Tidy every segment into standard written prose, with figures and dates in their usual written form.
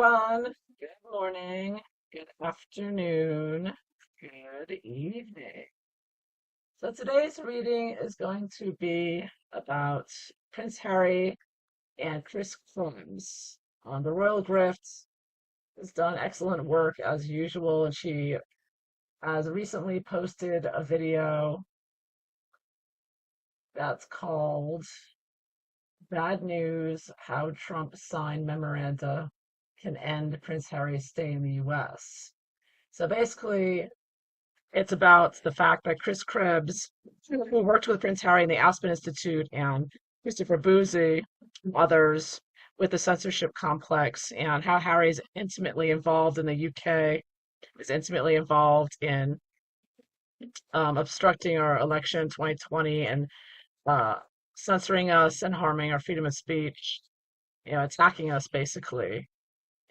everyone. Good morning, good afternoon, good evening. So today's reading is going to be about Prince Harry and Chris Krebs. The Royal Grift has done excellent work as usual, and she has recently posted a video that's called Bad News: How Trump Signed Memoranda Can End Prince Harry's Stay in the US. So basically, it's about the fact that Chris Krebs, who worked with Prince Harry in the Aspen Institute, and Christopher Boozy, and others with the censorship complex, and how Harry's intimately involved in the UK, is intimately involved in obstructing our election in 2020 and uh, censoring us and harming our freedom of speech, attacking us basically.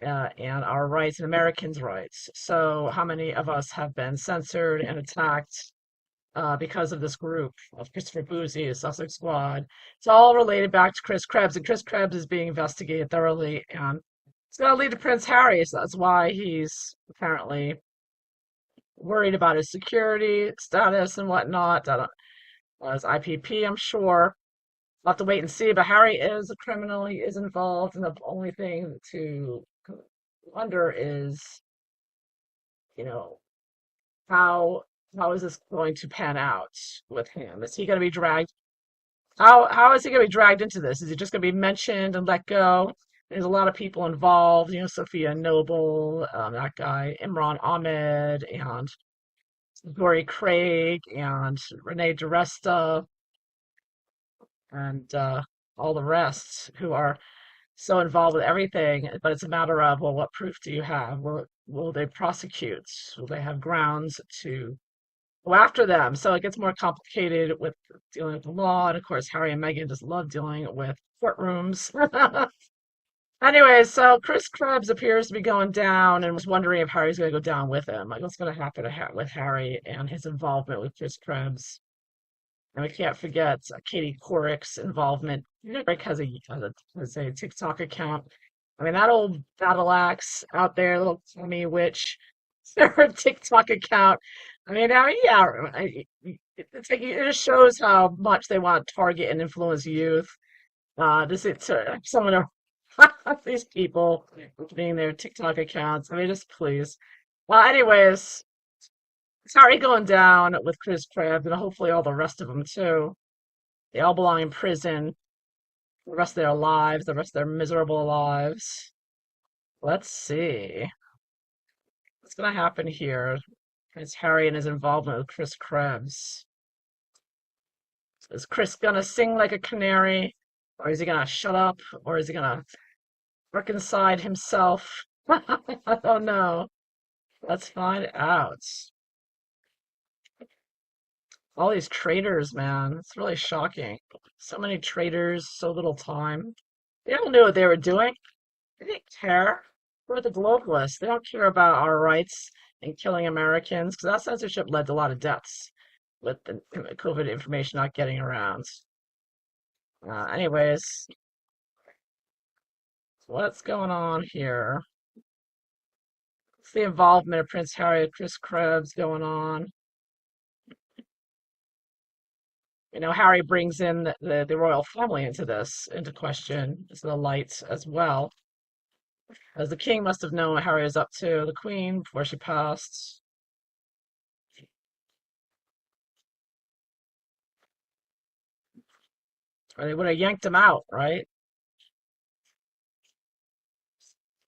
And our rights and Americans' rights. So, how many of us have been censored and attacked because of this group of Christopher Boozy, the Sussex Squad? It's all related back to Chris Krebs, and Chris Krebs is being investigated thoroughly, and it's going to lead to Prince Harry. So that's why he's apparently worried about his security status and whatnot. His IPP, I'm sure. We'll have to wait and see. But Harry is a criminal. He is involved, and the only thing to wonder is, you know, how how is this going to pan out with him? Is he going to be dragged? How is he going to be dragged into this? Is he just going to be mentioned and let go? There's a lot of people involved, Sophia Noble, that guy, Imran Ahmed, and Glory Craig, and Renee DiResta, and all the rest who are so involved with everything. But it's a matter of, well, what proof do you have? Will they prosecute? Will they have grounds to go after them? So it gets more complicated with dealing with the law. And of course, Harry and Meghan just love dealing with courtrooms. Anyway, so Chris Krebs appears to be going down and was wondering if Harry's going to go down with him. Like, what's going to happen with Harry and his involvement with Chris Krebs? And we can't forget Katie Couric's involvement. Rick has a TikTok account. I mean, that old battle axe out there, little Tommy witch, her TikTok account. Yeah, it just shows how much they want to target and influence youth. This is someone of these people opening their TikTok accounts. I mean, just please. Well, anyways, sorry going down with Chris Krebs and hopefully all the rest of them too. They all belong in prison the rest of their lives, the rest of their miserable lives. Let's see what's gonna happen here. Prince Harry and his involvement with Chris Krebs. Is Chris gonna sing like a canary? Or is he gonna shut up? Or is he gonna look inside himself? I don't know. Let's find out. All these traitors, man. It's really shocking. So many traitors, so little time. They all knew what they were doing. They didn't care. We're the globalists. They don't care about our rights and killing Americans, because that censorship led to a lot of deaths with the COVID information not getting around. Anyways, what's going on here? What's the involvement of Prince Harry and Chris Krebs going on? Harry brings in the royal family into question, into the light as well. As the king must have known what Harry was up to, the queen, before she passed. Or they would have yanked him out, right?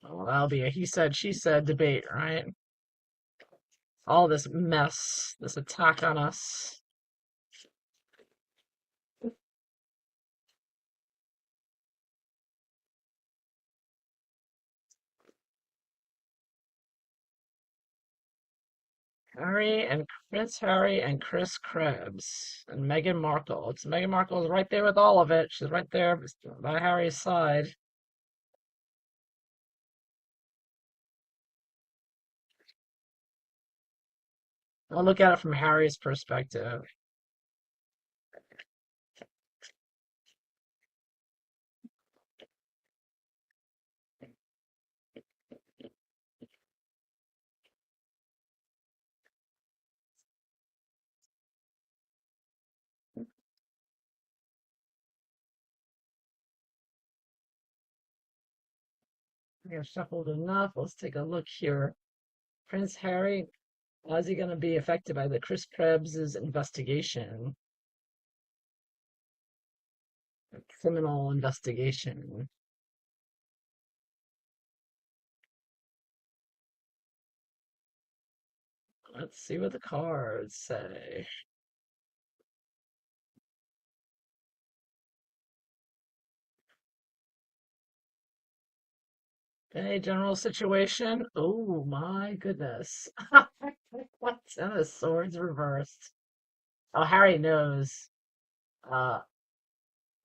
Well, that'll be a he said, she said debate, right? All this mess, this attack on us. Prince Harry and Chris Krebs and Meghan Markle. It's Meghan Markle is right there with all of it. She's right there by Harry's side. I'll look at it from Harry's perspective. I've shuffled enough. Let's take a look here. Prince Harry, how is he going to be affected by the Chris Krebs' investigation, criminal investigation? Let's see what the cards say. Okay, general situation. Oh my goodness. What's in the swords reversed? Oh, Harry knows uh,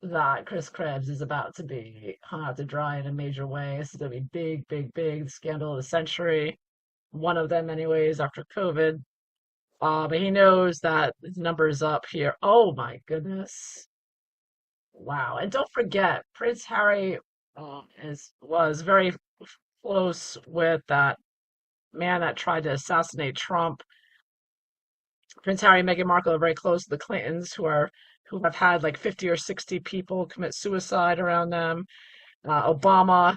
that Chris Krebs is about to be hung out to dry in a major way. This is going to be big, big, big scandal of the century. One of them, anyways, after COVID. But he knows that his number is up here. Oh my goodness. Wow. And don't forget, Prince Harry was very close with that man that tried to assassinate Trump. Prince Harry and Meghan Markle are very close to the Clintons, who have had like 50 or 60 people commit suicide around them. Obama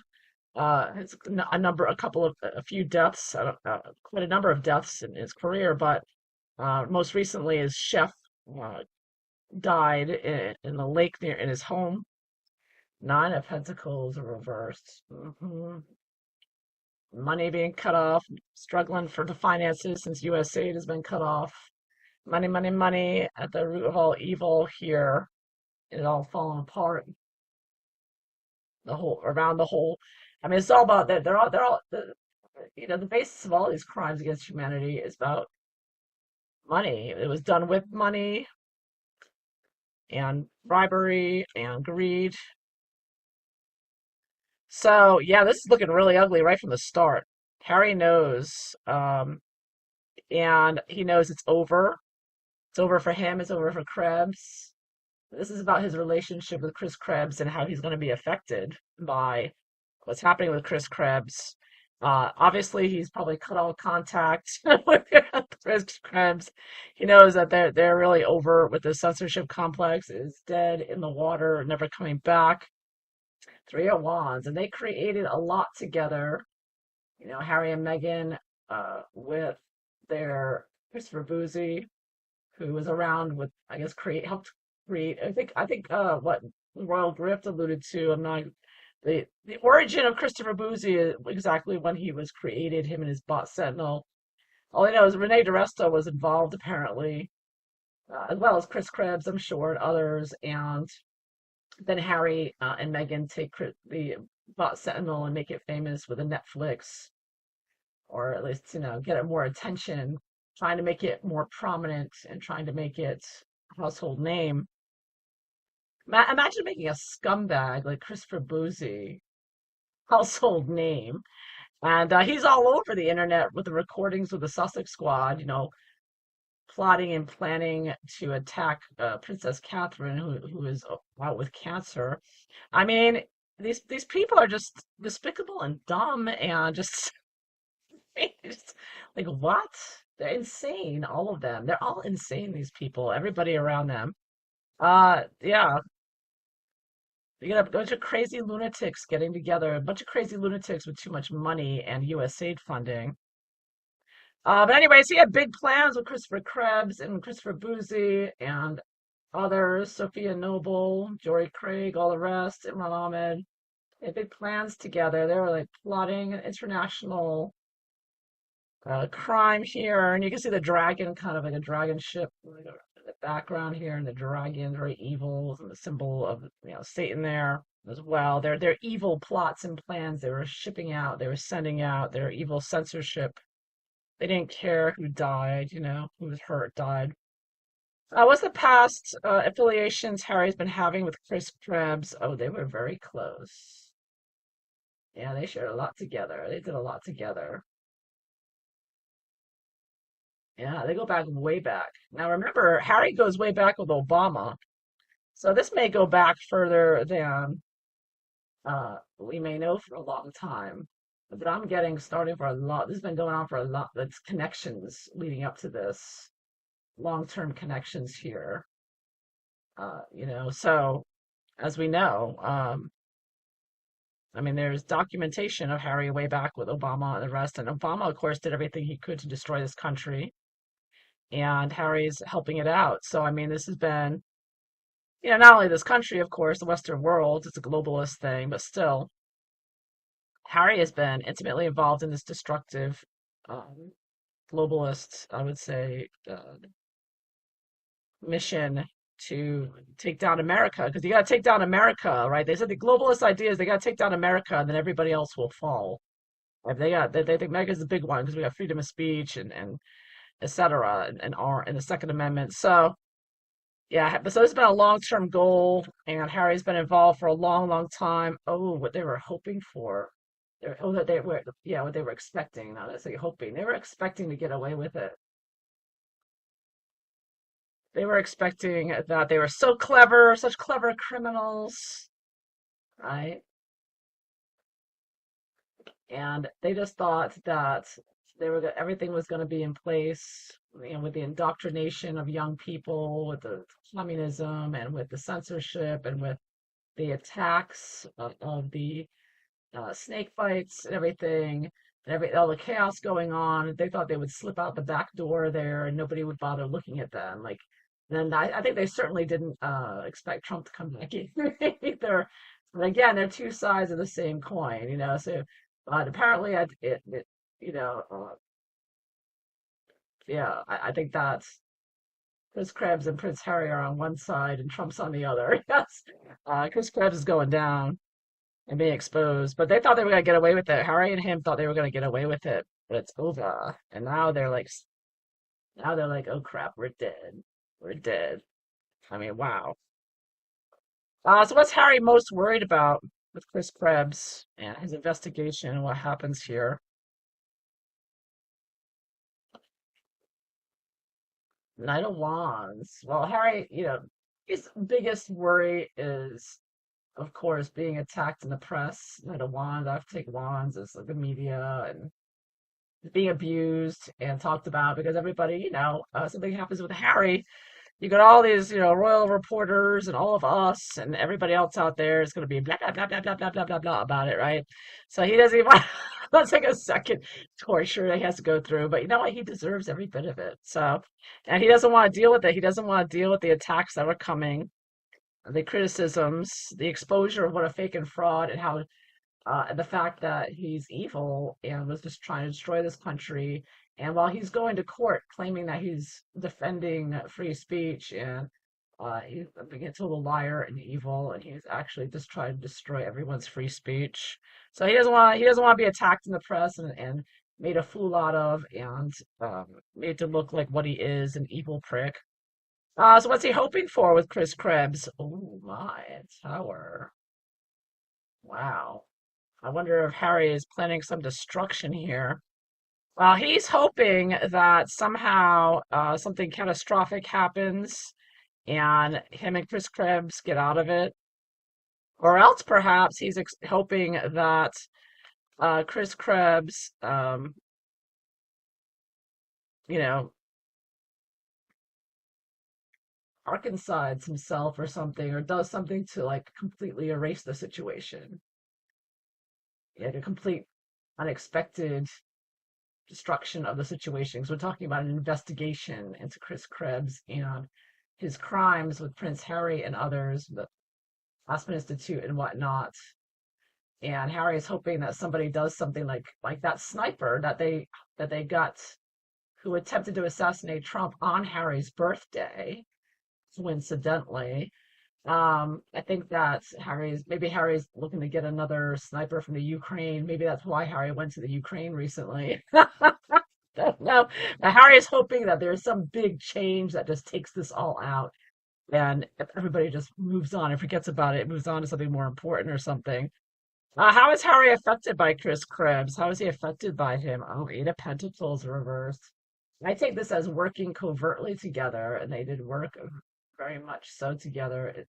has a few deaths, quite a number of deaths in his career, but most recently his chef uh, died in the lake near in his home. Nine of Pentacles reversed. Money being cut off, struggling for the finances since US aid has been cut off. Money, money, money at the root of all evil here. It all falling apart. Around the whole. I mean, it's all about that. The basis of all these crimes against humanity is about money. It was done with money and bribery and greed. So yeah, this is looking really ugly right from the start. Harry knows, and he knows it's over. It's over for him. It's over for Krebs. This is about his relationship with Chris Krebs and how he's going to be affected by what's happening with Chris Krebs. Obviously, he's probably cut all contact with Chris Krebs. He knows that they're really over with the censorship complex. It's dead in the water, never coming back. Three of Wands, and they created a lot together. Harry and Meghan with their Christopher Boozy, who was around with, I guess, helped create. I think what Royal Grift alluded to. I'm not the origin of Christopher Boozy is exactly when he was created. Him and his bot Sentinel. All I know is Renee DiResta was involved apparently, as well as Chris Krebs, I'm sure, and others. And then Harry and Meghan take the bot Sentinel and make it famous with a Netflix, or at least get it more attention, trying to make it more prominent and trying to make it a household name. Imagine making a scumbag like Christopher Boozy household name, and he's all over the internet with the recordings with the Sussex Squad, plotting and planning to attack Princess Catherine, who is out with cancer. I mean, these people are just despicable and dumb and just, just like what? They're insane, all of them. They're all insane, these people, everybody around them. Yeah, you got a bunch of crazy lunatics getting together, a bunch of crazy lunatics with too much money and US aid funding. But anyways, he had big plans with Christopher Krebs and Christopher Boozy and others, Sophia Noble, Jory Craig, all the rest, Imran Ahmed. They had big plans together. They were like plotting an international crime here. And you can see the dragon, kind of like a dragon ship, like in the background here, and the dragon, very evil, and the symbol of Satan there as well. They're evil plots and plans they were shipping out, they were sending out, their evil censorship. They didn't care who died, who was hurt, died. What's the past affiliations Harry's been having with Chris Krebs? Oh, they were very close. Yeah, they shared a lot together. They did a lot together. Yeah, they go back way back. Now remember, Harry goes way back with Obama. So this may go back further than we may know for a long time. But I'm getting starting for a lot. This has been going on for a lot. That's connections leading up to this, long-term connections here. So as we know, I mean, there's documentation of Harry way back with Obama and the rest. And Obama, of course, did everything he could to destroy this country. And Harry's helping it out. So, I mean, this has been, not only this country, of course, the Western world, it's a globalist thing, but still, Harry has been intimately involved in this destructive um, globalist, I would say, mission to take down America. Because you got to take down America, right? They said the globalist idea is they got to take down America, and then everybody else will fall. If they think Meghan's the big one because we have freedom of speech and et cetera, and the Second Amendment. So yeah, but so it's been a long-term goal, and Harry's been involved for a long, long time. Oh, what they were hoping for. That they were, yeah, what they were expecting, not necessarily hoping. They were expecting to get away with it. They were expecting that they were so clever, such clever criminals, right? And they just thought that everything was going to be in place, with the indoctrination of young people, with the communism, and with the censorship, and with the attacks of the snake fights and everything, and all the chaos going on. They thought they would slip out the back door there, and nobody would bother looking at them. Like, then I think they certainly didn't expect Trump to come back either. But again, they're two sides of the same coin, So, but apparently, you know, uh, yeah, I think that Chris Krebs and Prince Harry are on one side and Trump's on the other. Yes, Chris Krebs is going down and being exposed. But they thought they were going to get away with it. Harry and him thought they were going to get away with it, but it's over. And now they're like, oh crap, we're dead. We're dead. I mean, wow. So what's Harry most worried about with Chris Krebs and his investigation and what happens here? Knight of Wands. Well, Harry, his biggest worry is, of course, being attacked in the press. Knight of Wands, I have to take Wands as like the media and being abused and talked about because everybody, something happens with Harry. You got all these, royal reporters and all of us and everybody else out there is going to be blah, blah, blah, blah, blah, blah, blah, blah, blah about it, right? So he doesn't even, that's like a second torture that he has to go through. But you know what? He deserves every bit of it. So, and he doesn't want to deal with it. He doesn't want to deal with the attacks that are coming, the criticisms, the exposure of what a fake and fraud and how and the fact that he's evil and was just trying to destroy this country. And while he's going to court claiming that he's defending free speech and he's being told a liar and evil, and he's actually just trying to destroy everyone's free speech. So he doesn't want to be attacked in the press and made a fool out of and made to look like what he is, an evil prick. So what's he hoping for with Chris Krebs? Oh my, tower. Wow. I wonder if Harry is planning some destruction here. Well, he's hoping that somehow something catastrophic happens and him and Chris Krebs get out of it. Or else perhaps he's hoping that Chris Krebs, you know, Arkansas himself or something, or does something to like completely erase the situation. Like a complete unexpected destruction of the situation. Because we're talking about an investigation into Chris Krebs and his crimes with Prince Harry and others, the Aspen Institute and whatnot. And Harry is hoping that somebody does something like that sniper that they got who attempted to assassinate Trump on Harry's birthday, coincidentally. I think that Harry's looking to get another sniper from the Ukraine. Maybe that's why Harry went to the Ukraine recently. Don't know. Now, Harry is hoping that there's some big change that just takes this all out, and everybody just moves on and forgets about it, moves on to something more important or something. How is Harry affected by Chris Krebs? How is he affected by him? Oh, Eight of Pentacles reversed. I take this as working covertly together, and they did work very much so together,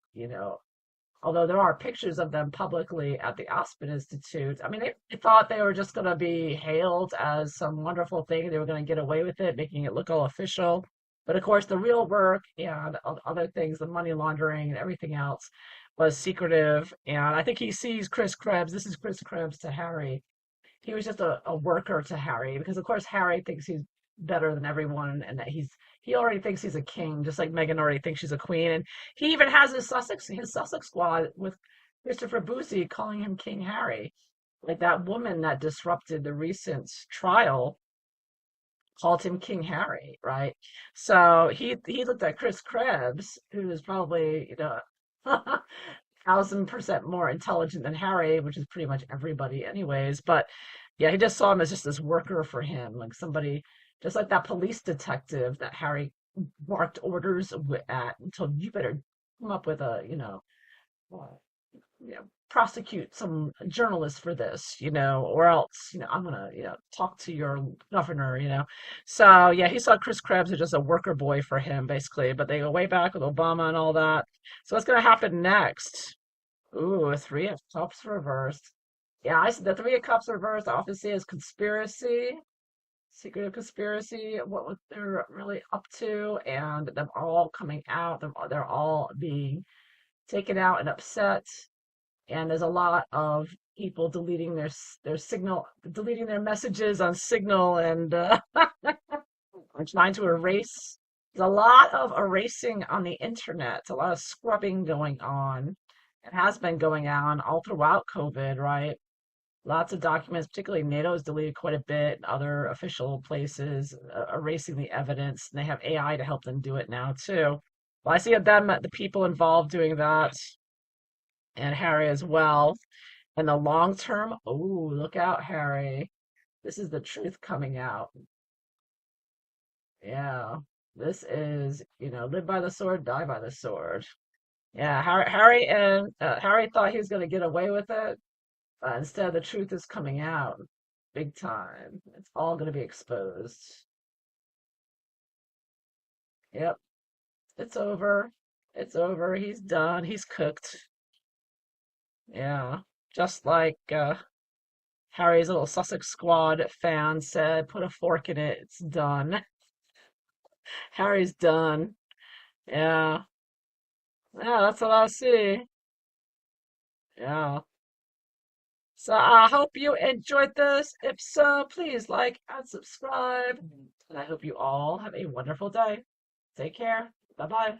although there are pictures of them publicly at the Aspen Institute. I mean, they thought they were just going to be hailed as some wonderful thing. They were going to get away with it, making it look all official. But of course, the real work and other things, the money laundering and everything else, was secretive. And I think he sees Chris Krebs. This is Chris Krebs to Harry. He was just a worker to Harry because, of course, Harry thinks he's better than everyone and that he already thinks he's a king, just like Meghan already thinks she's a queen. And he even has his Sussex squad with Christopher Boozy calling him King Harry. Like that woman that disrupted the recent trial called him King Harry, right? So he looked at Chris Krebs, who is probably, 1,000% more intelligent than Harry, which is pretty much everybody anyways. But yeah, he just saw him as just this worker for him, like somebody just like that police detective that Harry barked orders at and told you better come up with a, uh, prosecute some journalist for this, or else, I'm gonna, talk to your governor. So yeah, he saw Chris Krebs as just a worker boy for him, basically. But they go way back with Obama and all that. So what's gonna happen next? Ooh, a Three of Cups reversed. Yeah, I see the Three of Cups reversed. I often see as conspiracy, secretive conspiracy, what they're really up to, and them all coming out. They're all being taken out and upset, and there's a lot of people deleting their signal, deleting their messages on Signal, and I'm trying to erase. There's a lot of erasing on the internet. A lot of scrubbing going on. It has been going on all throughout COVID, right? Lots of documents, particularly NATO's deleted quite a bit, other official places, erasing the evidence. And they have AI to help them do it now, too. Well, I see them, the people involved doing that, and Harry as well. In the long term, oh, look out, Harry. This is the truth coming out. Yeah. This is, live by the sword, die by the sword. Yeah, Harry thought he was going to get away with it. Instead, the truth is coming out big time. It's all going to be exposed. Yep, it's over. It's over. He's done. He's cooked. Yeah, just like Harry's little Sussex Squad fan said, put a fork in it. It's done. Harry's done. Yeah. Yeah, that's what I see. Yeah. So I hope you enjoyed this. If so, please like and subscribe. And I hope you all have a wonderful day. Take care. Bye bye.